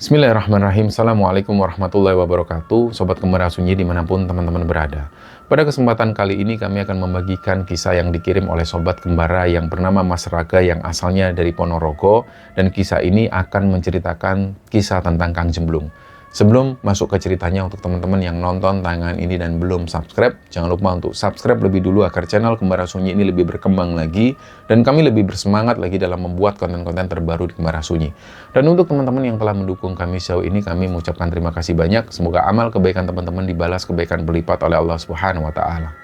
Bismillahirrahmanirrahim. Assalamualaikum warahmatullahi wabarakatuh. Sobat Kembar Sunyi dimanapun teman-teman berada. Pada kesempatan kali ini kami akan membagikan kisah yang dikirim oleh Sobat Kembara yang bernama Mas Raga yang asalnya dari Ponorogo. Dan kisah ini akan menceritakan kisah tentang Kang Jemblung. Sebelum masuk ke ceritanya, untuk teman-teman yang nonton tayangan ini dan belum subscribe, jangan lupa untuk subscribe lebih dulu agar channel Kembara Sunyi ini lebih berkembang lagi dan kami lebih bersemangat lagi dalam membuat konten-konten terbaru di Kembara Sunyi. Dan untuk teman-teman yang telah mendukung kami sejauh ini, kami mengucapkan terima kasih banyak. Semoga amal kebaikan teman-teman dibalas kebaikan berlipat oleh Allah Subhanahu wa Ta'ala.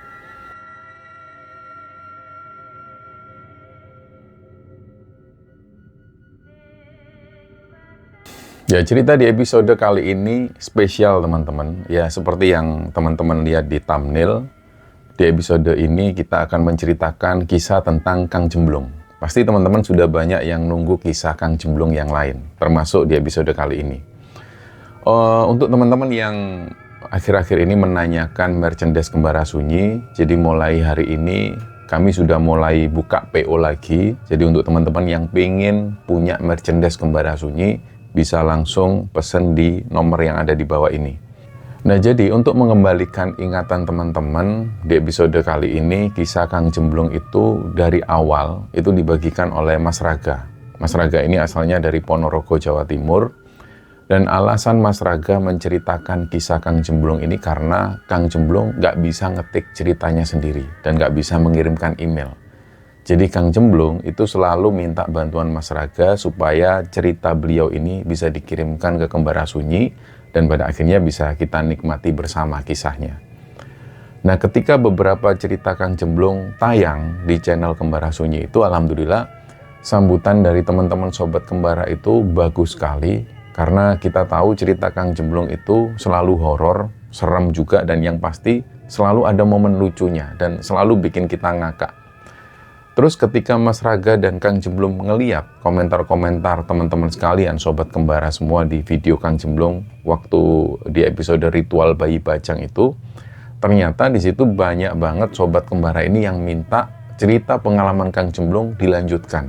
Ya, cerita di episode kali ini spesial teman-teman. Ya, seperti yang teman-teman lihat di thumbnail, di episode ini kita akan menceritakan kisah tentang Kang Jemblung. Pasti teman-teman sudah banyak yang nunggu kisah Kang Jemblung yang lain, termasuk di episode kali ini. Untuk teman-teman yang akhir-akhir ini menanyakan merchandise Kembara Sunyi, jadi mulai hari ini kami sudah mulai buka PO lagi. Jadi untuk teman-teman yang pengen punya merchandise Kembara Sunyi, bisa langsung pesen di nomor yang ada di bawah ini. Nah, jadi untuk mengembalikan ingatan teman-teman, di episode kali ini kisah Kang Jemblung itu dari awal itu dibagikan oleh Mas Raga. Mas Raga ini asalnya dari Ponorogo, Jawa Timur. Dan alasan Mas Raga menceritakan kisah Kang Jemblung ini karena Kang Jemblung nggak bisa ngetik ceritanya sendiri dan nggak bisa mengirimkan email. Jadi Kang Jemblung itu selalu minta bantuan Mas Raga supaya cerita beliau ini bisa dikirimkan ke Kembara Sunyi dan pada akhirnya bisa kita nikmati bersama kisahnya. Nah, ketika beberapa cerita Kang Jemblung tayang di channel Kembara Sunyi itu, alhamdulillah sambutan dari teman-teman Sobat Kembara itu bagus sekali karena kita tahu cerita Kang Jemblung itu selalu horor, serem juga, dan yang pasti selalu ada momen lucunya dan selalu bikin kita ngakak. Terus ketika Mas Raga dan Kang Jemblung ngeliat komentar-komentar teman-teman sekalian, Sobat Kembara semua di video Kang Jemblung waktu di episode ritual bayi bajang itu, ternyata di situ banyak banget Sobat Kembara ini yang minta cerita pengalaman Kang Jemblung dilanjutkan.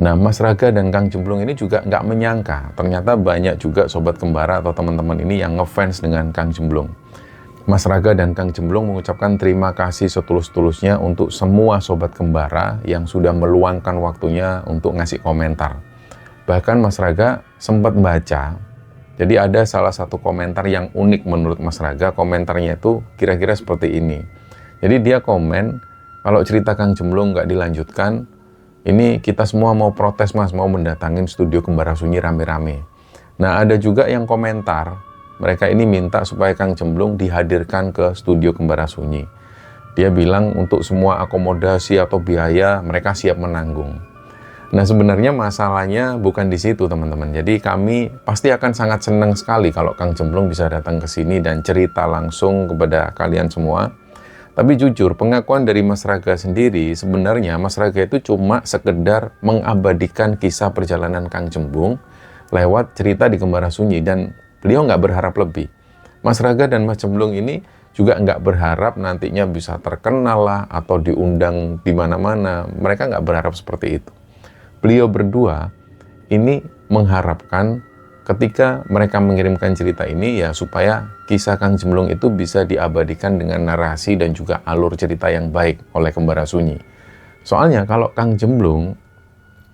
Nah, Mas Raga dan Kang Jemblung ini juga nggak menyangka, ternyata banyak juga Sobat Kembara atau teman-teman ini yang ngefans dengan Kang Jemblung. Mas Raga dan Kang Jemblung mengucapkan terima kasih setulus-tulusnya untuk semua Sobat Kembara yang sudah meluangkan waktunya untuk ngasih komentar. Bahkan Mas Raga sempat baca, jadi ada salah satu komentar yang unik menurut Mas Raga. Komentarnya itu kira-kira seperti ini. Jadi dia komen, kalau cerita Kang Jemblung nggak dilanjutkan, ini kita semua mau protes Mas, mau mendatangin studio Kembara Sunyi rame-rame. Nah, ada juga yang komentar, mereka ini minta supaya Kang Jemblung dihadirkan ke studio Kembara Sunyi. Dia bilang untuk semua akomodasi atau biaya mereka siap menanggung. Nah, sebenarnya masalahnya bukan di situ teman-teman. Jadi kami pasti akan sangat senang sekali kalau Kang Jemblung bisa datang ke sini dan cerita langsung kepada kalian semua. Tapi jujur, pengakuan dari Mas Raga sendiri, sebenarnya Mas Raga itu cuma sekedar mengabadikan kisah perjalanan Kang Jemblung lewat cerita di Kembara Sunyi, dan beliau nggak berharap lebih. Mas Raga dan Mas Jemblung ini juga nggak berharap nantinya bisa terkenal lah atau diundang di mana-mana. Mereka nggak berharap seperti itu. Beliau berdua ini mengharapkan ketika mereka mengirimkan cerita ini ya supaya kisah Kang Jemblung itu bisa diabadikan dengan narasi dan juga alur cerita yang baik oleh Kembara Sunyi. Soalnya kalau Kang Jemblung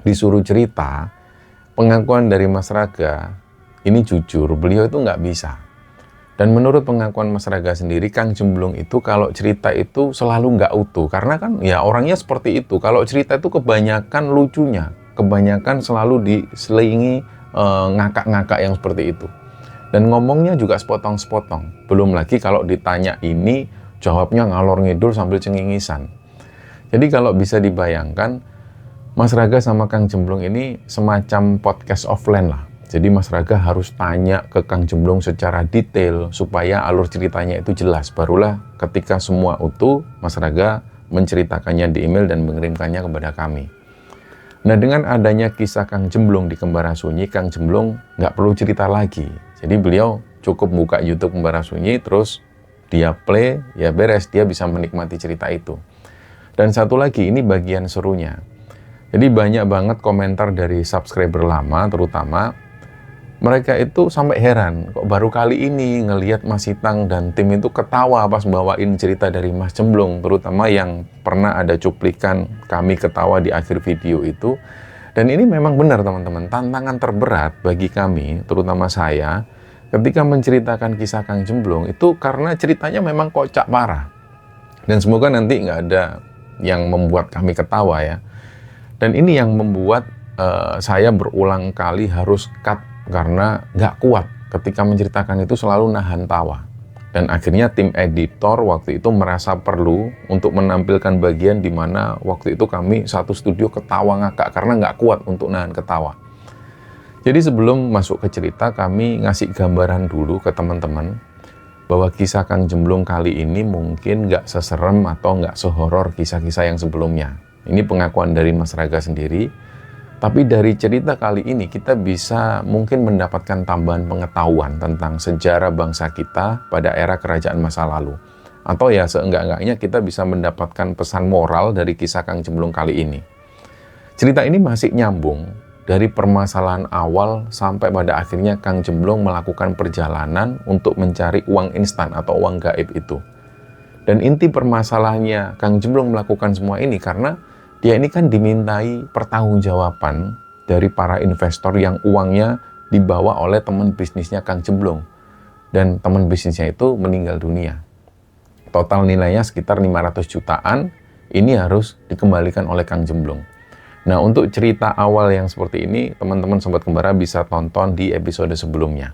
disuruh cerita, pengakuan dari Mas Raga ini jujur, beliau itu nggak bisa. Dan menurut pengakuan Mas Raga sendiri, Kang Jemblung itu kalau cerita itu selalu nggak utuh. Karena kan ya orangnya seperti itu. Kalau cerita itu kebanyakan lucunya. Kebanyakan selalu diselingi ngakak-ngakak yang seperti itu. Dan ngomongnya juga sepotong-sepotong. Belum lagi kalau ditanya ini, jawabnya ngalor ngidul sambil cengingisan. Jadi kalau bisa dibayangkan, Mas Raga sama Kang Jemblung ini semacam podcast offline lah. Jadi Mas Raga harus tanya ke Kang Jemblung secara detail supaya alur ceritanya itu jelas. Barulah ketika semua utuh, Mas Raga menceritakannya di email dan mengirimkannya kepada kami. Nah, dengan adanya kisah Kang Jemblung di Kembara Sunyi, Kang Jemblung nggak perlu cerita lagi. Jadi beliau cukup buka YouTube Kembara Sunyi, terus dia play, ya beres, dia bisa menikmati cerita itu. Dan satu lagi, ini bagian serunya. Jadi banyak banget komentar dari subscriber lama terutama Mereka itu sampai heran, kok baru kali ini ngelihat Mas Itang dan tim itu ketawa pas bawain cerita dari Mas Cemblung, terutama yang pernah ada cuplikan kami ketawa di akhir video itu. Dan ini memang benar teman-teman, tantangan terberat bagi kami, terutama saya, ketika menceritakan kisah Kang Cemblung itu karena ceritanya memang kocak parah. Dan semoga nanti nggak ada yang membuat kami ketawa ya. Dan ini yang membuat saya berulang kali harus cut karena nggak kuat ketika menceritakan itu selalu nahan tawa. Dan akhirnya tim editor waktu itu merasa perlu untuk menampilkan bagian di mana waktu itu kami satu studio ketawa ngakak karena nggak kuat untuk nahan ketawa. Jadi sebelum masuk ke cerita, kami ngasih gambaran dulu ke teman-teman bahwa kisah Kang Cemblung kali ini mungkin nggak seserem atau nggak sehoror kisah-kisah yang sebelumnya. Ini pengakuan dari Mas Raga sendiri. Tapi dari cerita kali ini kita bisa mungkin mendapatkan tambahan pengetahuan tentang sejarah bangsa kita pada era kerajaan masa lalu. Atau ya seenggak-enggaknya kita bisa mendapatkan pesan moral dari kisah Kang Cemblung kali ini. Cerita ini masih nyambung dari permasalahan awal sampai pada akhirnya Kang Cemblung melakukan perjalanan untuk mencari uang instan atau uang gaib itu. Dan inti permasalahannya Kang Cemblung melakukan semua ini karena dia ini kan dimintai pertanggungjawaban dari para investor yang uangnya dibawa oleh teman bisnisnya Kang Cemblung. Dan teman bisnisnya itu meninggal dunia. Total nilainya sekitar 500 jutaan, ini harus dikembalikan oleh Kang Cemblung. Nah, untuk cerita awal yang seperti ini, teman-teman Sobat Kembara bisa tonton di episode sebelumnya.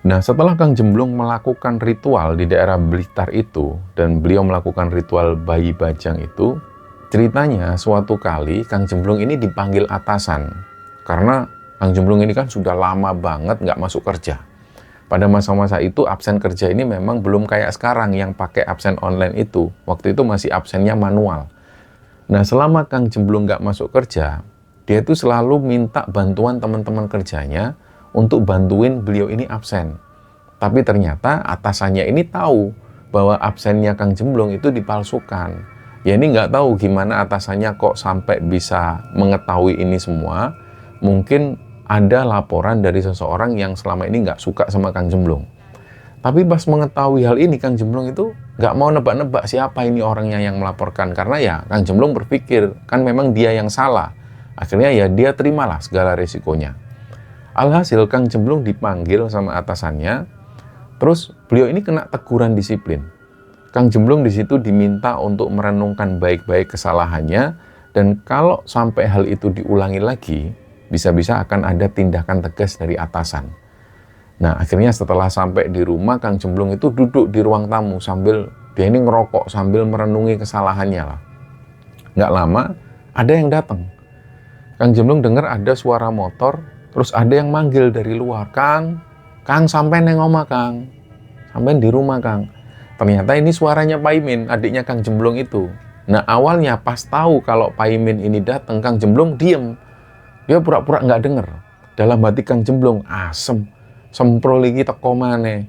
Nah, setelah Kang Cemblung melakukan ritual di daerah Blitar itu, dan beliau melakukan ritual bayi bajang itu, ceritanya suatu kali Kang Cemblung ini dipanggil atasan karena Kang Cemblung ini kan sudah lama banget nggak masuk kerja. Pada masa-masa itu absen kerja ini memang belum kayak sekarang yang pakai absen online itu. Waktu itu masih absennya manual. Nah, selama Kang Cemblung nggak masuk kerja, dia itu selalu minta bantuan teman-teman kerjanya untuk bantuin beliau ini absen. Tapi ternyata atasannya ini tahu bahwa absennya Kang Cemblung itu dipalsukan. Ya ini nggak tahu gimana atasannya kok sampai bisa mengetahui ini semua. Mungkin ada laporan dari seseorang yang selama ini nggak suka sama Kang Cemblung. Tapi pas mengetahui hal ini, Kang Cemblung itu nggak mau nebak-nebak siapa ini orangnya yang melaporkan. Karena ya Kang Cemblung berpikir, kan memang dia yang salah. Akhirnya ya dia terimalah segala resikonya. Alhasil Kang Cemblung dipanggil sama atasannya, terus beliau ini kena teguran disiplin. Kang Cemblung di situ diminta untuk merenungkan baik-baik kesalahannya dan kalau sampai hal itu diulangi lagi, bisa-bisa akan ada tindakan tegas dari atasan. Nah, akhirnya setelah sampai di rumah, Kang Cemblung itu duduk di ruang tamu sambil dia ini ngerokok sambil merenungi kesalahannya lah. Nggak lama, ada yang datang. Kang Cemblung dengar ada suara motor, terus ada yang manggil dari luar, Kang sampai neng oma Kang, sampai di rumah Kang. Ternyata ini suaranya Paimin, adiknya Kang Cemblung itu. Nah, awalnya pas tahu kalau Paimin ini datang, Kang Cemblung diem. Dia pura-pura nggak denger. Dalam hati Kang Cemblung, asem, sempro lagi teko maneh.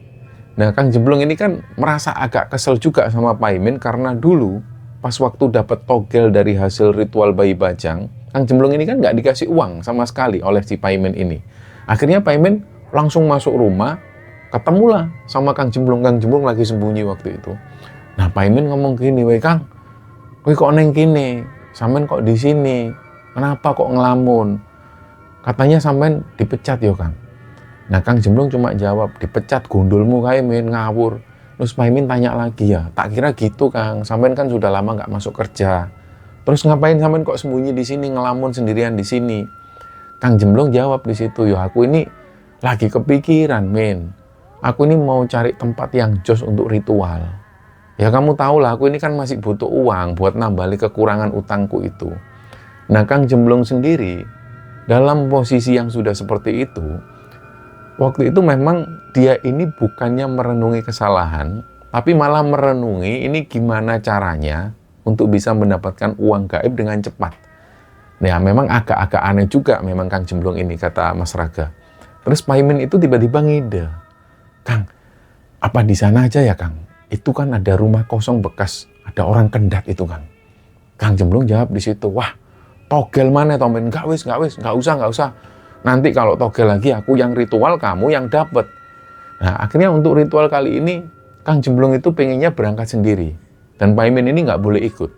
Nah, Kang Cemblung ini kan merasa agak kesel juga sama Paimin karena dulu pas waktu dapat togel dari hasil ritual bayi bajang, Kang Cemblung ini kan nggak dikasih uang sama sekali oleh si Paimin ini. Akhirnya Paimin langsung masuk rumah, ketemulah sama Kang Cemblung. Kang Cemblung lagi sembunyi waktu itu. Nah, Paimin ngomong gini, "Weh Kang, kowe kok neng kene? Sampean kok di sini? Kenapa kok ngelamun? Katanya sampean dipecat yo Kang." Nah, Kang Cemblung cuma jawab, "Dipecat gondolmu kae men ngawur." Terus Paimin tanya lagi, "Ya, tak kira gitu Kang. Sampean kan sudah lama nggak masuk kerja. Terus ngapain sampean kok sembunyi di sini ngelamun sendirian di sini?" Kang Cemblung jawab di situ, "Yo aku ini lagi kepikiran, men. Aku ini mau cari tempat yang jos untuk ritual. Ya kamu tahu lah, aku ini kan masih butuh uang buat nambali kekurangan utangku itu." Nah, Kang Cemblung sendiri dalam posisi yang sudah seperti itu, waktu itu memang dia ini bukannya merenungi kesalahan, tapi malah merenungi ini gimana caranya untuk bisa mendapatkan uang gaib dengan cepat. Nah, memang agak-agak aneh juga memang Kang Cemblung ini, kata Mas Raga. Terus Paimin itu tiba-tiba ngide, "Kang, apa di sana aja ya Kang? Itu kan ada rumah kosong bekas, ada orang kendat itu Kang." Kang Cemblung jawab di situ, "Wah, togel mana Tomen? Nggak usah. Nanti kalau togel lagi aku yang ritual, kamu yang dapat. Nah, akhirnya untuk ritual kali ini, Kang Jemblung itu pengennya berangkat sendiri. Dan Pak Imin ini nggak boleh ikut.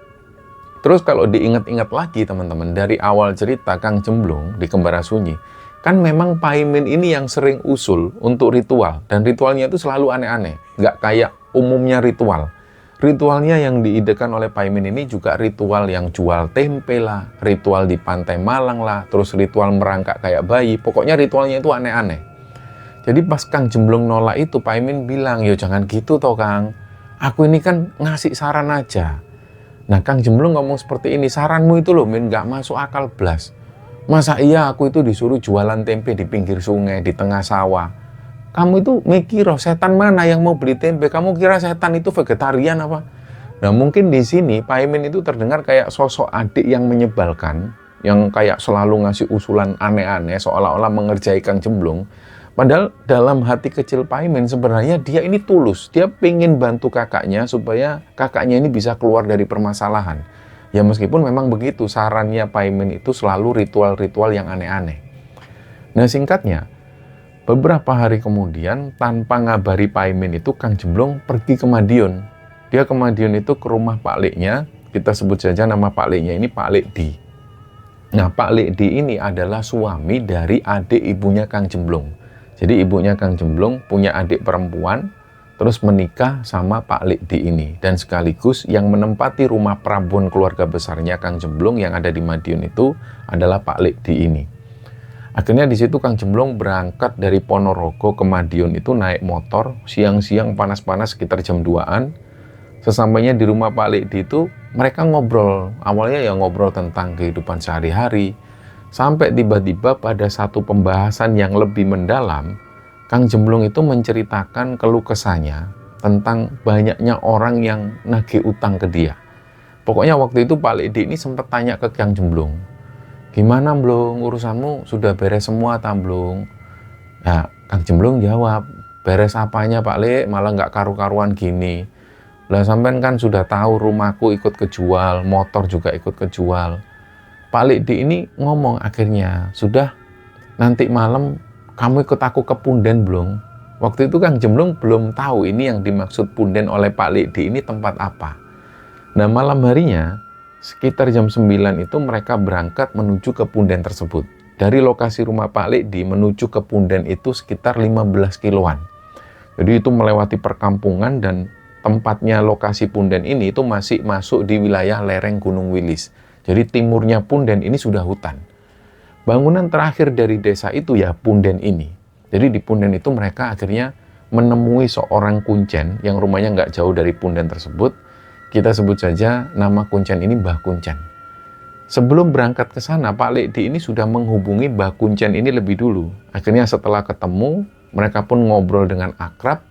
Terus kalau diingat-ingat lagi teman-teman, dari awal cerita Kang Jemblung di Kembara Sunyi, kan memang Pak Imin ini yang sering usul untuk ritual. Dan ritualnya itu selalu aneh-aneh. Nggak kayak umumnya ritual. Ritualnya yang diidekan oleh Pak Imin ini juga ritual yang jual tempe lah, ritual di Pantai Malang lah, terus ritual merangkak kayak bayi. Pokoknya ritualnya itu aneh-aneh. Jadi pas Kang Jemblung nolak itu, Pak Imin bilang, "Yo jangan gitu toh Kang. Aku ini kan ngasih saran aja." Nah, Kang Jemblung ngomong seperti ini, "Saranmu itu loh Min, nggak masuk akal blas. Masa iya aku itu disuruh jualan tempe di pinggir sungai, di tengah sawah? Kamu itu mikir, setan mana yang mau beli tempe? Kamu kira setan itu vegetarian apa?" Nah, mungkin di sini Pak Imin itu terdengar kayak sosok adik yang menyebalkan, yang kayak selalu ngasih usulan aneh-aneh, seolah-olah mengerjai Kang Jemblung. Padahal dalam hati kecil Pak Imin sebenarnya dia ini tulus. Dia pengen bantu kakaknya supaya kakaknya ini bisa keluar dari permasalahan. Ya meskipun memang begitu, sarannya Pak Imin itu selalu ritual-ritual yang aneh-aneh. Nah, singkatnya, beberapa hari kemudian, tanpa ngabari Pak Imin itu, Kang Jemblung pergi ke Madiun. Dia ke Madiun itu ke rumah Pak Leknya, kita sebut saja nama Pak Leknya ini Pak Lekdi. Nah, Pak Lekdi ini adalah suami dari adik ibunya Kang Jemblung. Jadi ibunya Kang Jemblung punya adik perempuan, terus menikah sama Pak Lekdi ini. Dan sekaligus yang menempati rumah Prabon keluarga besarnya Kang Jemblung yang ada di Madiun itu adalah Pak Lekdi ini. Akhirnya di situ Kang Jemblung berangkat dari Ponorogo ke Madiun itu naik motor, siang-siang panas-panas sekitar jam 2-an. Sesampainya di rumah Pak Lekdi itu, mereka ngobrol. Awalnya ya ngobrol tentang kehidupan sehari-hari. Sampai tiba-tiba pada satu pembahasan yang lebih mendalam, Kang Jemblung itu menceritakan keluh kesahnya tentang banyaknya orang yang nagih utang ke dia. Pokoknya waktu itu Pak Lekdi ini sempat tanya ke Kang Jemblung, "Gimana Blung, urusanmu sudah beres semua Tamblung?" Nah, Kang Jemblung jawab, "Beres apanya Pak Lek, malah nggak karu-karuan gini. Lah sampean kan sudah tahu rumahku ikut kejual, motor juga ikut kejual." Pak Lekdi ini ngomong akhirnya, "Sudah, nanti malam kamu ikut aku ke Punden Blung." Waktu itu Kang Jemblung belum tahu ini yang dimaksud Punden oleh Pak Lekdi ini tempat apa. Nah, malam harinya sekitar jam 9 itu mereka berangkat menuju ke Punden tersebut. Dari lokasi rumah Pak Lekdi menuju ke Punden itu sekitar 15 kiloan. Jadi itu melewati perkampungan dan tempatnya lokasi Punden ini itu masih masuk di wilayah lereng Gunung Wilis. Jadi timurnya Punden ini sudah hutan. Bangunan terakhir dari desa itu ya Punden ini. Jadi di Punden itu mereka akhirnya menemui seorang kuncen yang rumahnya nggak jauh dari Punden tersebut. Kita sebut saja nama kuncen ini Mbah Kuncen. Sebelum berangkat ke sana, Pak Lekdi ini sudah menghubungi Mbah Kuncen ini lebih dulu. Akhirnya setelah ketemu, mereka pun ngobrol dengan akrab.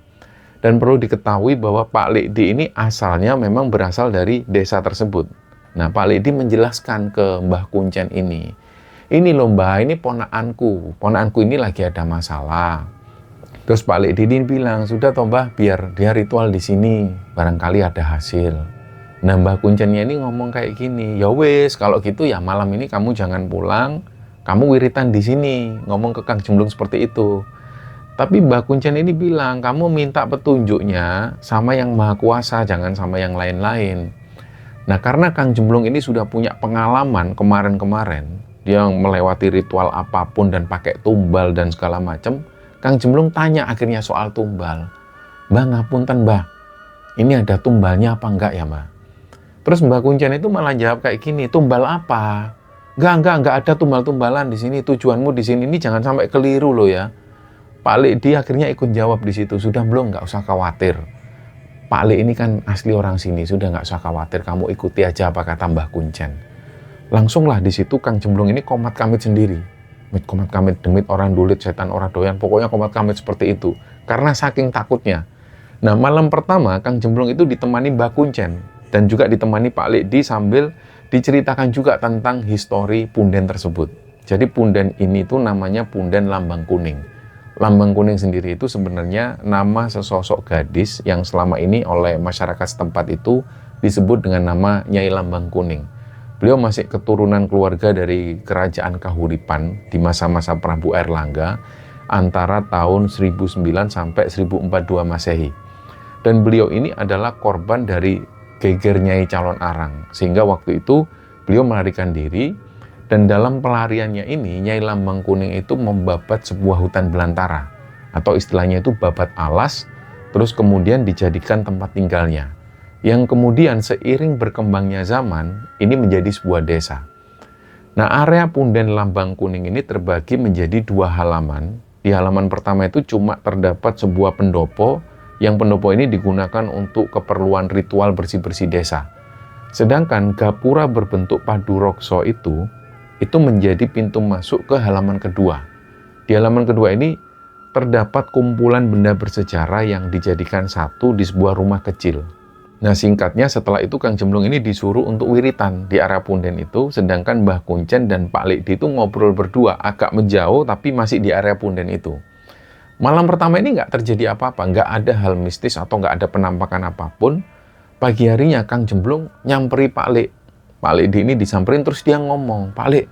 Dan perlu diketahui bahwa Pak Lekdi ini asalnya memang berasal dari desa tersebut. Nah, Pak Lekdi menjelaskan ke Mbah Kuncen ini, "Ini loh Mbah, ini ponakanku ini lagi ada masalah." Terus Pak Lekdi ini bilang, "Sudah toh Mbah, biar dia ritual di sini, barangkali ada hasil." Nah, Mbah Kuncennya ini ngomong kayak gini, "Ya wes, kalau gitu ya malam ini kamu jangan pulang, kamu wiritan di sini." Ngomong ke Kang Jemblung seperti itu. Tapi Mbah Kuncen ini bilang, "Kamu minta petunjuknya sama yang Maha Kuasa, jangan sama yang lain-lain." Nah, karena Kang Jemblung ini sudah punya pengalaman kemarin-kemarin, dia melewati ritual apapun dan pakai tumbal dan segala macam, Kang Jemblung tanya akhirnya soal tumbal. "Mbah, ngapunten Mbah, ini ada tumbalnya apa enggak ya Mbah?" Terus Mbah Kuncen itu malah jawab kayak gini, "Tumbal apa? Enggak ada tumbal-tumbalan di sini. Tujuanmu di sini ini jangan sampai keliru loh ya." Pak Lekdi akhirnya ikut jawab di situ, "Sudah belum, nggak usah khawatir. Pak Lek ini kan asli orang sini, sudah nggak usah khawatir, kamu ikuti aja apa kata Mbah Kuncen." Langsunglah di situ Kang Jemblung ini komat kamit sendiri. Komat kamit, demit orang dulit, setan orang doyan, pokoknya komat kamit seperti itu. Karena saking takutnya. Nah, malam pertama Kang Jemblung itu ditemani Mbah Kuncen dan juga ditemani Pak Lekdi sambil diceritakan juga tentang histori Punden tersebut. Jadi Punden ini tuh namanya Punden Lambang Kuning. Lambang Kuning sendiri itu sebenarnya nama sesosok gadis yang selama ini oleh masyarakat setempat itu disebut dengan nama Nyai Lambang Kuning. Beliau masih keturunan keluarga dari kerajaan Kahuripan di masa-masa Prabu Airlangga antara tahun 1009 sampai 1042 Masehi. Dan beliau ini adalah korban dari geger Nyai Calon Arang. Sehingga waktu itu beliau melarikan diri, dan dalam pelariannya ini Nyai Lambang Kuning itu membabat sebuah hutan belantara, atau istilahnya itu babat alas, terus kemudian dijadikan tempat tinggalnya. Yang kemudian seiring berkembangnya zaman, ini menjadi sebuah desa. Nah, area Punden Lambang Kuning ini terbagi menjadi 2 halaman. Di halaman pertama itu cuma terdapat sebuah pendopo, yang pendopo ini digunakan untuk keperluan ritual bersih-bersih desa. Sedangkan gapura berbentuk padurokso itu menjadi pintu masuk ke halaman kedua. Di halaman kedua ini terdapat kumpulan benda bersejarah yang dijadikan satu di sebuah rumah kecil. Nah, singkatnya setelah itu Kang Jemblung ini disuruh untuk wiritan di area Punden itu, sedangkan Mbah Kuncen dan Pak Likdi itu ngobrol berdua, agak menjauh tapi masih di area Punden itu. Malam pertama ini nggak terjadi apa-apa, nggak ada hal mistis atau nggak ada penampakan apapun. Pagi harinya Kang Jemblung nyamperi Pak Lik. Pak Likdi ini disamperin terus dia ngomong, "Pak Lik,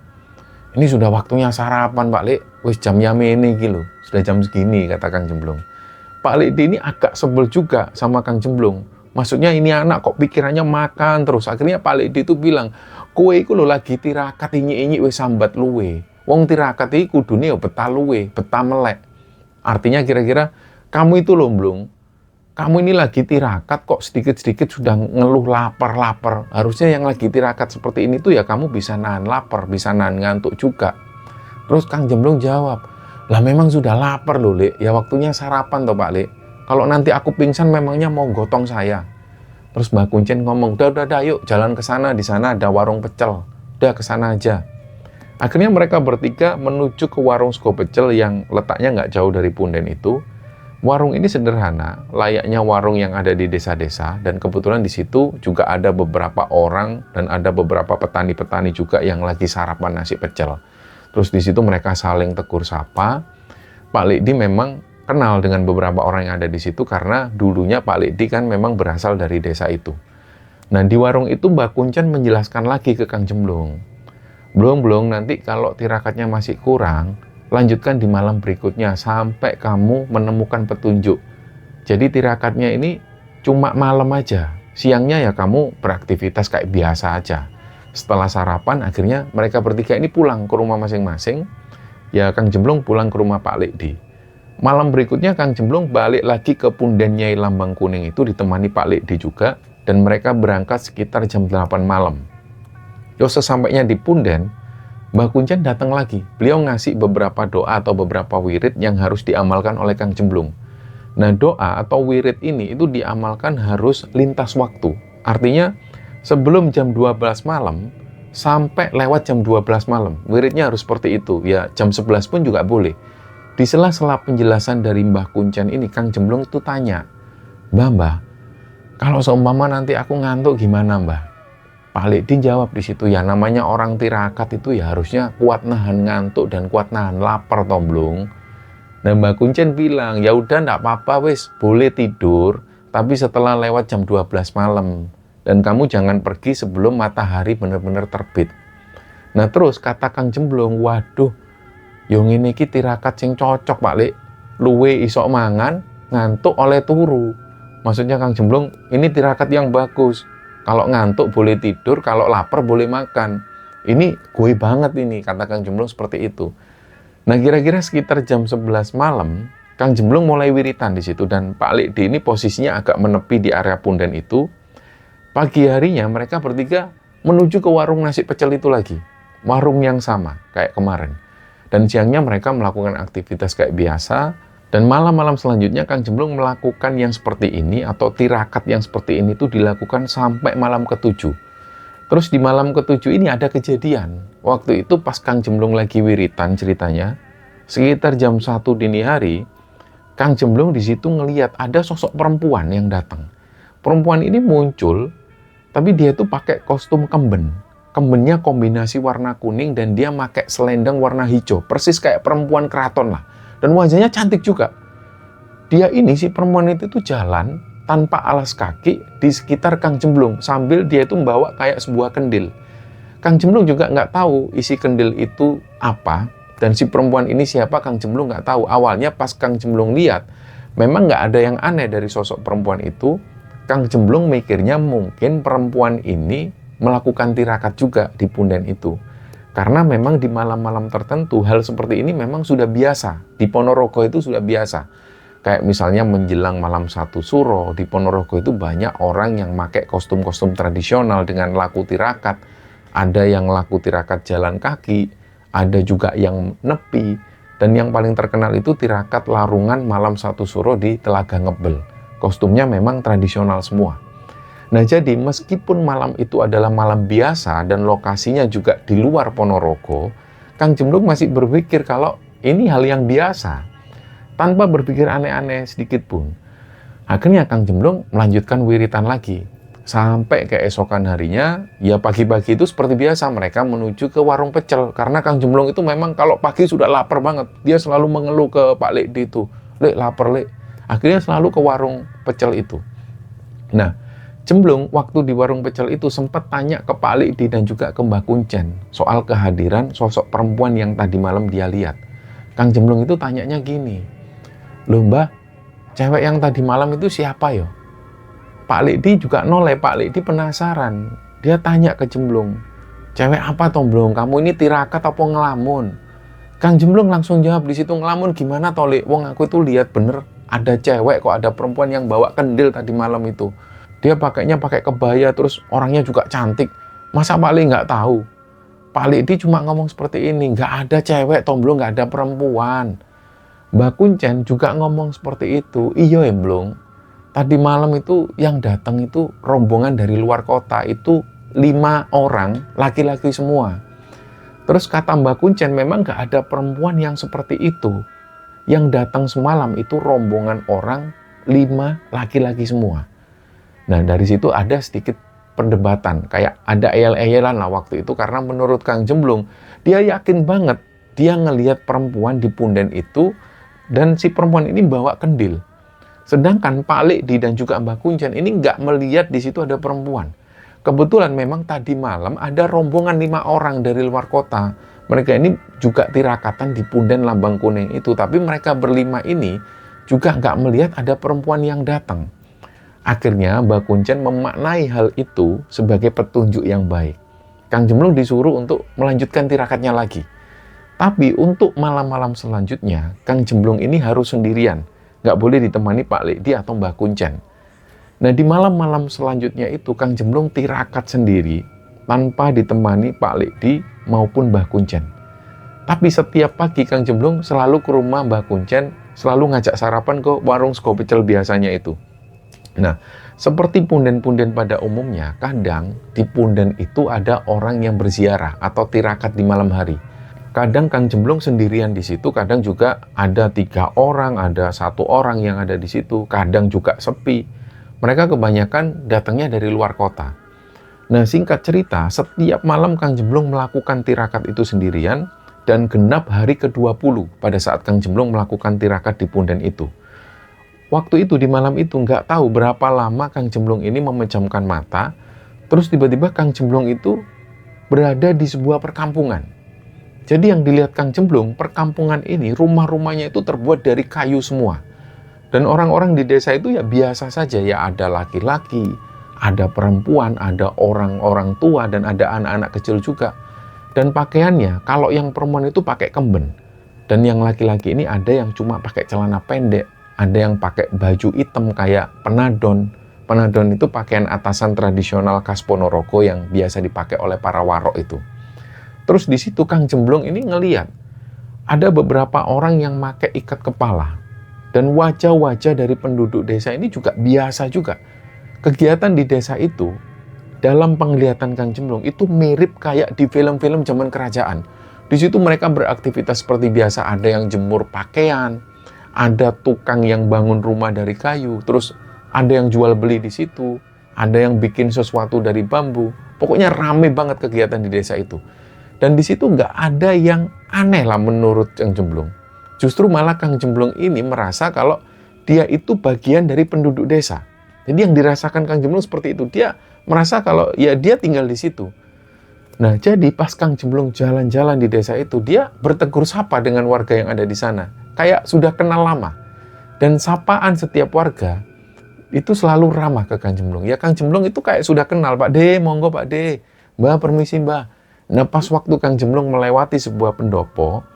ini sudah waktunya sarapan Pak Lik, wis jam yame ini gitu, sudah jam segini," kata Kang Jemblung. Pak Likdi ini agak sebel juga sama Kang Jemblung. Maksudnya ini anak kok pikirannya makan terus. Akhirnya Pak Likdi itu bilang, "Kowe iku lho lagi tirakat inyik-inyik wis sambat luwe. Wong tirakat iki kudune ya betah luwe, betah melek." Artinya kira-kira, kamu itu lho Blung, kamu ini lagi tirakat kok sedikit-sedikit sudah ngeluh lapar-lapar. Harusnya yang lagi tirakat seperti ini tuh ya kamu bisa nahan lapar, bisa nahan ngantuk juga. Terus Kang Jemblung jawab, "Lah memang sudah lapar loh Lik, ya waktunya sarapan toh Pak Lik. Kalau nanti aku pingsan memangnya mau gotong saya." Terus Mbak Kuncen ngomong, udah, yuk jalan ke sana, di sana ada warung pecel. Udah ke sana aja. Akhirnya mereka bertiga menuju ke warung sego pecel yang letaknya nggak jauh dari Punden itu. Warung ini sederhana, layaknya warung yang ada di desa-desa, dan kebetulan di situ juga ada beberapa orang dan ada beberapa petani-petani juga yang lagi sarapan nasi pecel. Terus di situ mereka saling tegur sapa. Pak Likdi memang kenal dengan beberapa orang yang ada di situ karena dulunya Pak Likdi kan memang berasal dari desa itu. Nah, di warung itu Mbak Kuncen menjelaskan lagi ke Kang Jemblung, Blung, nanti kalau tirakatnya masih kurang, lanjutkan di malam berikutnya sampai kamu menemukan petunjuk. Jadi tirakatnya ini cuma malam aja, siangnya ya kamu beraktivitas kayak biasa aja. Setelah sarapan akhirnya mereka bertiga ini pulang ke rumah masing-masing. Ya Kang Jemblung pulang ke rumah Pak Likdi. Malam berikutnya Kang Jemblung balik lagi ke Punden Nyai Lambang Kuning itu ditemani Pak Likdi juga, dan mereka berangkat sekitar jam 8 malam. Yo, sesampainya di Punden, Mbah Kuncen datang lagi. Beliau ngasih beberapa doa atau beberapa wirid yang harus diamalkan oleh Kang Jemblung. Nah, doa atau wirid ini itu diamalkan harus lintas waktu. Artinya sebelum jam 12 malam sampai lewat jam 12 malam. Wiridnya harus seperti itu. Ya, jam 11 pun juga boleh. Di sela-sela penjelasan dari Mbah Kuncen ini, Kang Jemblung itu tanya, Mbah, kalau seumpama nanti aku ngantuk gimana Mbah? Pak Likdi jawab di situ, ya namanya orang tirakat itu ya harusnya kuat nahan ngantuk dan kuat nahan lapar toh Blung. Dan Mbah Kuncen bilang, ya udah ndak apa-apa wis, boleh tidur, tapi setelah lewat jam 12 malam. Dan kamu jangan pergi sebelum matahari benar-benar terbit. Nah terus kata Kang Jemblung, waduh, yang ini ki tirakat sing cocok Pak Lik, luwe isok mangan, ngantuk oleh turu. Maksudnya Kang Jemblung, ini tirakat yang bagus. Kalau ngantuk boleh tidur, kalau lapar boleh makan. Ini gue banget ini, kata Kang Jemblung seperti itu. Nah kira-kira sekitar jam 11 malam, Kang Jemblung mulai wiritan di situ, dan Pak Likdi ini posisinya agak menepi di area Punden itu. Pagi harinya mereka bertiga menuju ke warung nasi pecel itu lagi. Warung yang sama, kayak kemarin. Dan siangnya mereka melakukan aktivitas kayak biasa, dan malam-malam selanjutnya Kang Jemblung melakukan yang seperti ini, atau tirakat yang seperti ini itu dilakukan sampai malam ke-7. Terus di malam ke-7 ini ada kejadian. Waktu itu pas Kang Jemblung lagi wiritan ceritanya, sekitar jam 1 dini hari, Kang Jemblung di situ ngelihat ada sosok perempuan yang datang. Perempuan ini muncul, tapi dia tuh pakai kostum kemben. Kembennya kombinasi warna kuning dan dia pakai selendang warna hijau. Persis kayak perempuan keraton lah. Dan wajahnya cantik juga. Dia ini, si perempuan itu tuh jalan tanpa alas kaki di sekitar Kang Jemblung. Sambil dia itu membawa kayak sebuah kendil. Kang Jemblung juga nggak tahu isi kendil itu apa, dan si perempuan ini siapa Kang Jemblung nggak tahu. Awalnya pas Kang Jemblung lihat, memang nggak ada yang aneh dari sosok perempuan itu. Kang Jemblung mikirnya mungkin perempuan ini melakukan tirakat juga di punden itu. Karena memang di malam-malam tertentu, hal seperti ini memang sudah biasa. Di Ponorogo itu sudah biasa. Kayak misalnya menjelang malam 1 Suro, di Ponorogo itu banyak orang yang pakai kostum-kostum tradisional dengan laku tirakat. Ada yang laku tirakat jalan kaki, ada juga yang nepi, dan yang paling terkenal itu tirakat larungan malam 1 Suro di Telaga Ngebel. Kostumnya memang tradisional semua. Nah, jadi meskipun malam itu adalah malam biasa dan lokasinya juga di luar Ponorogo, Kang Jemblung masih berpikir kalau ini hal yang biasa, tanpa berpikir aneh-aneh sedikit pun. Akhirnya Kang Jemblung melanjutkan wiritan lagi. Sampai keesokan harinya, ya pagi-pagi itu seperti biasa mereka menuju ke warung pecel. Karena Kang Jemblung itu memang kalau pagi sudah lapar banget. Dia selalu mengeluh ke Pak Lekdi itu. Lek, lapar, Lek. Akhirnya selalu ke warung pecel itu. Nah, Jemblung waktu di warung pecel itu sempat tanya ke Pak Lekdi dan juga ke Mbah Kuncen soal kehadiran sosok perempuan yang tadi malam dia lihat. Kang Jemblung itu tanyanya gini, "Loh Mbah, cewek yang tadi malam itu siapa ya?" Pak Lekdi juga noleh. Pak Lekdi penasaran. Dia tanya ke Jemblung, "Cewek apa toh Blung? Kamu ini tirakat apa ngelamun?" Kang Jemblung langsung jawab di situ, "Ngelamun gimana toh, Lek? Wong aku itu lihat bener ada cewek kok, ada perempuan yang bawa kendil tadi malam itu. Dia pakainya pakai kebaya, terus orangnya juga cantik. Masa Pak Lekdi nggak tahu?" Pak Lekdi cuma ngomong seperti ini, "Nggak ada cewek toh Blung, nggak ada perempuan." Mbak Kuncen juga ngomong seperti itu. "Iya ya Blung. Tadi malam itu yang datang itu rombongan dari luar kota, itu 5 orang, laki-laki semua." Terus kata Mbak Kuncen, memang nggak ada perempuan yang seperti itu. Yang datang semalam itu rombongan orang, 5 laki-laki semua. Nah, dari situ ada sedikit perdebatan, kayak ada eyel-eyelan lah waktu itu, karena menurut Kang Jemblung, dia yakin banget, dia ngelihat perempuan di punden itu, dan si perempuan ini bawa kendil. Sedangkan Pak Lekdi dan juga Mbah Kuncen ini nggak melihat di situ ada perempuan. Kebetulan memang tadi malam ada rombongan 5 orang dari luar kota. Mereka ini juga tirakatan di punden Lambang Kuning itu. Tapi mereka berlima ini juga nggak melihat ada perempuan yang datang. Akhirnya Mbah Kuncen memaknai hal itu sebagai petunjuk yang baik. Kang Jemblung disuruh untuk melanjutkan tirakatnya lagi. Tapi untuk malam-malam selanjutnya, Kang Jemblung ini harus sendirian. Nggak boleh ditemani Pak Lekdi atau Mbah Kuncen. Nah, di malam-malam selanjutnya itu Kang Jemblung tirakat sendiri tanpa ditemani Pak Lekdi maupun Mbah Kuncen. Tapi setiap pagi Kang Jemblung selalu ke rumah Mbah Kuncen, selalu ngajak sarapan ke warung sego pecel biasanya itu. Nah, seperti punden-punden pada umumnya, kadang di punden itu ada orang yang berziarah atau tirakat di malam hari. Kadang Kang Jemblung sendirian di situ, kadang juga ada 3 orang, ada 1 orang yang ada di situ, kadang juga sepi. Mereka kebanyakan datangnya dari luar kota. Nah, singkat cerita, setiap malam Kang Jemblung melakukan tirakat itu sendirian, dan genap hari ke-20 pada saat Kang Jemblung melakukan tirakat di punden itu. Waktu itu, di malam itu, nggak tahu berapa lama Kang Jemblung ini memejamkan mata, terus tiba-tiba Kang Jemblung itu berada di sebuah perkampungan. Jadi yang dilihat Kang Jemblung, perkampungan ini, rumah-rumahnya itu terbuat dari kayu semua. Dan orang-orang di desa itu ya biasa saja, ya ada laki-laki, ada perempuan, ada orang-orang tua, dan ada anak-anak kecil juga. Dan pakaiannya, kalau yang perempuan itu pakai kemben. Dan yang laki-laki ini ada yang cuma pakai celana pendek, ada yang pakai baju hitam kayak penadon. Penadon itu pakaian atasan tradisional khas Ponorogo yang biasa dipakai oleh para warok itu. Terus di situ Kang Jemblung ini ngeliat ada beberapa orang yang pakai ikat kepala, dan wajah-wajah dari penduduk desa ini juga biasa juga. Kegiatan di desa itu dalam penglihatan Kang Jemblung itu mirip kayak di film-film zaman kerajaan. Di situ mereka beraktivitas seperti biasa, ada yang jemur pakaian, ada tukang yang bangun rumah dari kayu, terus ada yang jual beli di situ, ada yang bikin sesuatu dari bambu. Pokoknya rame banget kegiatan di desa itu. Dan di situ nggak ada yang aneh lah menurut Kang Jemblung. Justru malah Kang Jemblung ini merasa kalau dia itu bagian dari penduduk desa. Jadi yang dirasakan Kang Jemblung seperti itu. Dia merasa kalau ya dia tinggal di situ. Nah, jadi pas Kang Jemblung jalan-jalan di desa itu, dia bertegur sapa dengan warga yang ada di sana. Kayak sudah kenal lama. Dan sapaan setiap warga itu selalu ramah ke Kang Jemblung. Ya Kang Jemblung itu kayak sudah kenal, Pak De, monggo Pak De. Mbah, permisi Mbah. Nah, pas waktu Kang Jemblung melewati sebuah pendopo,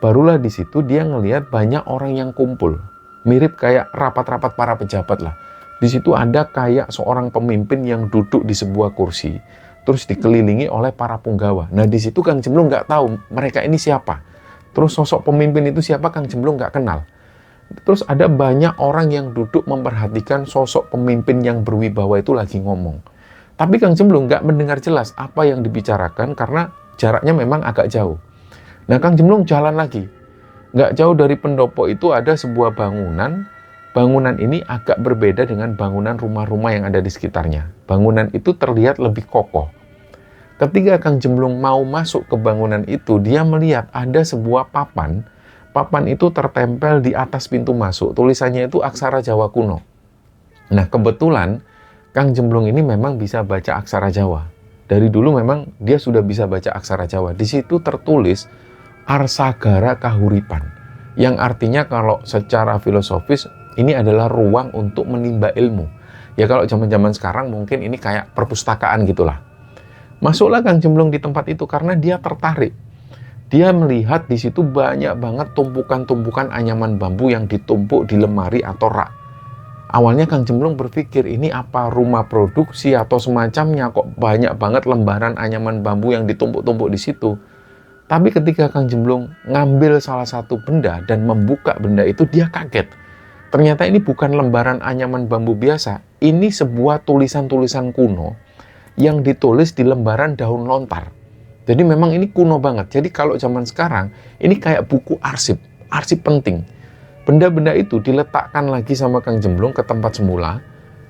barulah di situ dia ngelihat banyak orang yang kumpul. Mirip kayak rapat-rapat para pejabat lah. Di situ ada kayak seorang pemimpin yang duduk di sebuah kursi, terus dikelilingi oleh para punggawa. Nah, di situ Kang Jemblung nggak tahu mereka ini siapa. Terus sosok pemimpin itu siapa, Kang Jemblung nggak kenal. Terus ada banyak orang yang duduk memperhatikan sosok pemimpin yang berwibawa itu lagi ngomong. Tapi Kang Jemblung nggak mendengar jelas apa yang dibicarakan karena jaraknya memang agak jauh. Nah, Kang Jemblung jalan lagi. Nggak jauh dari pendopo itu ada sebuah bangunan. Bangunan ini agak berbeda dengan bangunan rumah-rumah yang ada di sekitarnya. Bangunan itu terlihat lebih kokoh. Ketika Kang Jemblung mau masuk ke bangunan itu, dia melihat ada sebuah papan. Papan itu tertempel di atas pintu masuk. Tulisannya itu aksara Jawa kuno. Nah, kebetulan Kang Jemblung ini memang bisa baca aksara Jawa. Dari dulu memang dia sudah bisa baca aksara Jawa. Di situ tertulis Arsagara Kahuripan. Yang artinya kalau secara filosofis ini adalah ruang untuk menimba ilmu. Ya kalau zaman-zaman sekarang mungkin ini kayak perpustakaan gitulah. Masuklah Kang Jemblung di tempat itu karena dia tertarik. Dia melihat di situ banyak banget tumpukan-tumpukan anyaman bambu yang ditumpuk di lemari atau rak. Awalnya Kang Jemblung berpikir ini apa rumah produksi atau semacamnya, kok banyak banget lembaran anyaman bambu yang ditumpuk-tumpuk di situ. Tapi ketika Kang Jemblung ngambil salah satu benda dan membuka benda itu, dia kaget. Ternyata ini bukan lembaran anyaman bambu biasa. Ini sebuah tulisan-tulisan kuno yang ditulis di lembaran daun lontar. Jadi memang ini kuno banget. Jadi kalau zaman sekarang, ini kayak buku arsip penting. Benda-benda itu diletakkan lagi sama Kang Jemblung ke tempat semula,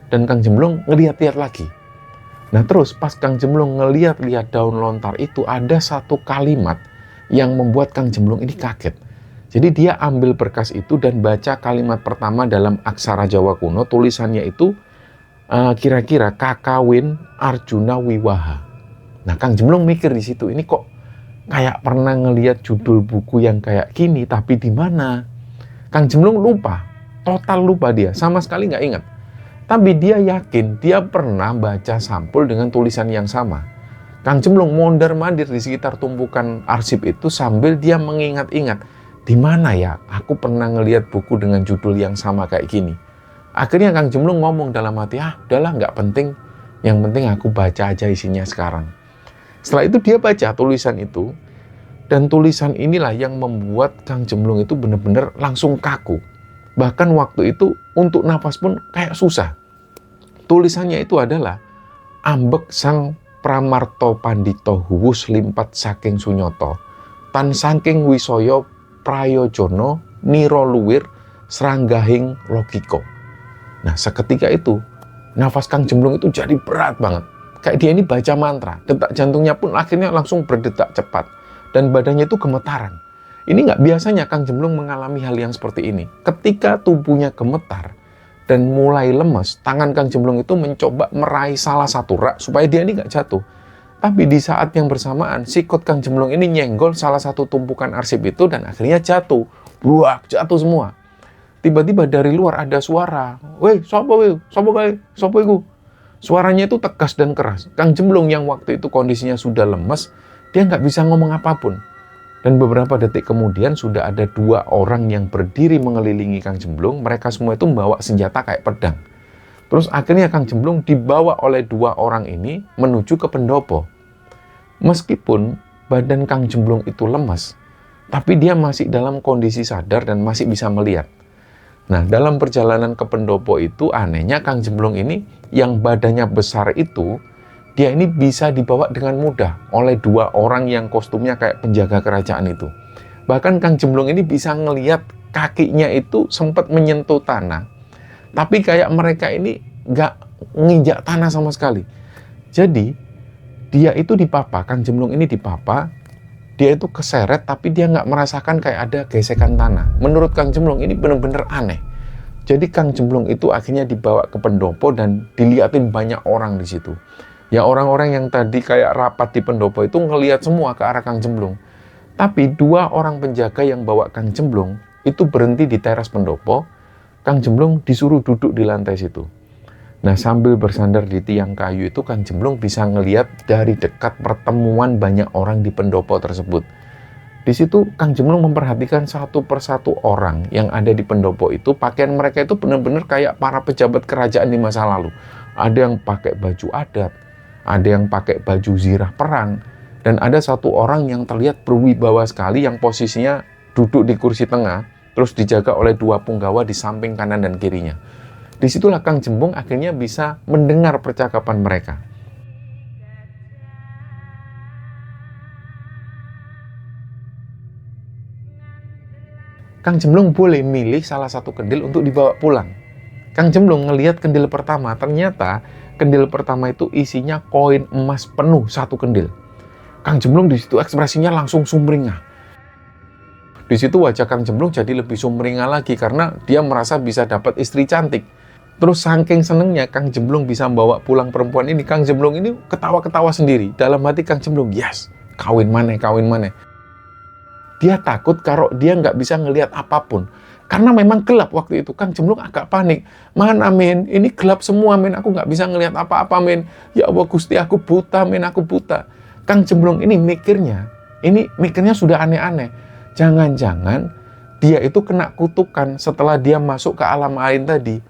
dan Kang Jemblung ngeliat-liat lagi. Nah terus pas Kang Jemblung ngeliat-liat daun lontar itu, ada satu kalimat yang membuat Kang Jemblung ini kaget. Jadi dia ambil berkas itu dan baca kalimat pertama dalam aksara Jawa kuno. Tulisannya itu kira-kira Kakawin Arjuna Wiwaha. Nah, Kang Jemblung mikir di situ, ini kok kayak pernah ngelihat judul buku yang kayak gini, tapi di mana? Kang Jemblung lupa, total lupa dia, sama sekali nggak ingat. Tapi dia yakin dia pernah baca sampul dengan tulisan yang sama. Kang Jemblung mondar-mandir di sekitar tumpukan arsip itu sambil dia mengingat-ingat, di mana ya aku pernah ngelihat buku dengan judul yang sama kayak gini. Akhirnya Kang Jemblung ngomong dalam hati, udahlah nggak penting, yang penting aku baca aja isinya sekarang. Setelah itu dia baca tulisan itu, dan tulisan inilah yang membuat Kang Jemblung itu benar-benar langsung kaku. Bahkan waktu itu untuk nafas pun kayak susah. Tulisannya itu adalah ambek sang pramarto pandito huwus limpat saking sunyoto, tan saking wisoyo prayojono niro luwir seranggahing logiko. Nah seketika itu nafas Kang Jemblung itu jadi berat banget. Kayak dia ini baca mantra, detak jantungnya pun akhirnya langsung berdetak cepat, dan badannya itu gemetaran. Ini nggak biasanya Kang Jemblung mengalami hal yang seperti ini. Ketika tubuhnya gemetar dan mulai lemes, tangan Kang Jemblung itu mencoba meraih salah satu rak supaya dia ini nggak jatuh. Tapi di saat yang bersamaan, sikut Kang Jemblung ini nyenggol salah satu tumpukan arsip itu dan akhirnya jatuh. Buak, jatuh semua. Tiba-tiba dari luar ada suara, "Weh, sopo weh? Sopo kae? Sopo iku?" Suaranya itu tegas dan keras. Kang Jemblung yang waktu itu kondisinya sudah lemes, dia nggak bisa ngomong apapun. Dan beberapa detik kemudian sudah ada 2 orang yang berdiri mengelilingi Kang Jemblung. Mereka semua itu membawa senjata kayak pedang. Terus akhirnya Kang Jemblung dibawa oleh 2 orang ini menuju ke pendopo. Meskipun badan Kang Jemblung itu lemas, tapi dia masih dalam kondisi sadar dan masih bisa melihat. Nah, dalam perjalanan ke pendopo itu anehnya Kang Jemblung ini yang badannya besar itu, dia ini bisa dibawa dengan mudah oleh 2 orang yang kostumnya kayak penjaga kerajaan itu. Bahkan Kang Jemblung ini bisa ngelihat kakinya itu sempat menyentuh tanah, tapi kayak mereka ini nggak nginjak tanah sama sekali. Jadi dia itu dipapa, Kang Jemblung ini dipapa, dia itu keseret tapi dia nggak merasakan kayak ada gesekan tanah. Menurut Kang Jemblung ini benar-benar aneh. Jadi Kang Jemblung itu akhirnya dibawa ke pendopo dan dilihatin banyak orang di situ. Ya orang-orang yang tadi kayak rapat di pendopo itu ngelihat semua ke arah Kang Jemblung. Tapi 2 orang penjaga yang bawa Kang Jemblung itu berhenti di teras pendopo. Kang Jemblung disuruh duduk di lantai situ. Nah, sambil bersandar di tiang kayu itu, Kang Jemblung bisa ngelihat dari dekat pertemuan banyak orang di pendopo tersebut. Di situ Kang Jemblung memperhatikan satu persatu orang yang ada di pendopo itu, pakaian mereka itu benar-benar kayak para pejabat kerajaan di masa lalu. Ada yang pakai baju adat, ada yang pakai baju zirah perang, dan ada satu orang yang terlihat berwibawa sekali yang posisinya duduk di kursi tengah, terus dijaga oleh 2 punggawa di samping kanan dan kirinya. Disitulah Kang Jemblung akhirnya bisa mendengar percakapan mereka. Kang Jemblung boleh milih salah satu kendil untuk dibawa pulang. Kang Jemblung ngelihat kendil pertama, ternyata kendil pertama itu isinya koin emas penuh 1 kendil. Kang Jemblung di situ ekspresinya langsung sumringah. Di situ wajah Kang Jemblung jadi lebih sumringah lagi karena dia merasa bisa dapat istri cantik. Terus saking senengnya Kang Jemblung bisa membawa pulang perempuan ini, Kang Jemblung ini ketawa-ketawa sendiri. Dalam hati Kang Jemblung, yes, kawin maneh, kawin maneh. Dia takut kalau dia nggak bisa ngelihat apapun. Karena memang gelap waktu itu. Kang Jemblung agak panik. Mana men, ini gelap semua men, aku nggak bisa ngelihat apa-apa men. Ya Allah Gusti, aku buta men, aku buta. Kang Jemblung ini mikirnya sudah aneh-aneh. Jangan-jangan dia itu kena kutukan setelah dia masuk ke alam lain tadi.